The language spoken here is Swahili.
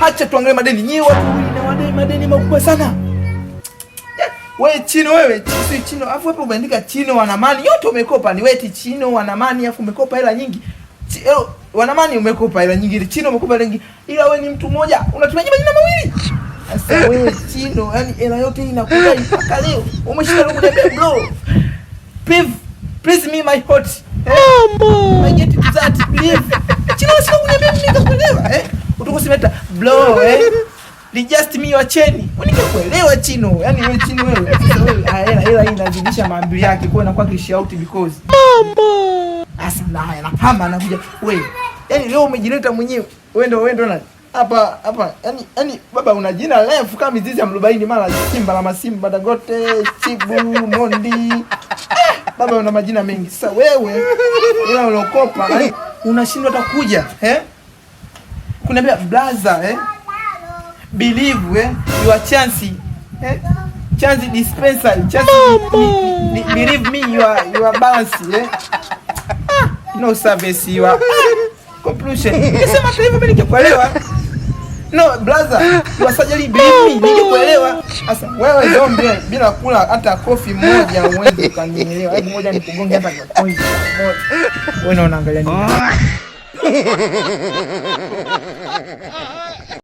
Acha tuangalie madeni. Nyie watu na madeni makubwa sana. Wewe Chino wewe, si Chino. Alafu hapo umeandika Chino Wanamani. Yote umekopa ni wewe Chino Wanamani, alafu umekopa hela nyingi. Wanamani umekopa hela nyingi. Chino umekopa hela nyingi. Ila wewe ni mtu mmoja, unatumia majina mawili. Sasa wewe Chino, yani hela yote inakudai mpaka leo. Umeshinda leo kuniambia bro. Please me my heart. Mama. I get that please. Chino sio kuniambia mimi nikakuelewa Utakosemeta bro ni just me wa cheni. Unikakuelewa Chino. Yani wewe Chino wewe. Sasa wewe hela hii inazidisha maambi yake kwa inakuwa kishi out because. Mama. Asa na kama anakuja wewe. Yani leo umejileta mwenyewe. Wewe ndo nani? Hapa yani baba una jina refu kama mizizi ya mlubaini mara Simba la Masimba Dangote, Chibu, Mondi. Baba una majina mengi. Sasa wewe ila ulokopa unashindwa hata kuja kuniambia brother believe your chance chance dispensary chance believe me your balance no service your conclusion. Nisema hata hivyo mimi ningekuelewa. No brother, wasajili believe me ningekuelewa. Sasa wewe zombi bila kula hata kofi moja uweze kanielewa. Hebu moja nikugonge hata kwa point moja. Wewe unaangalia nini?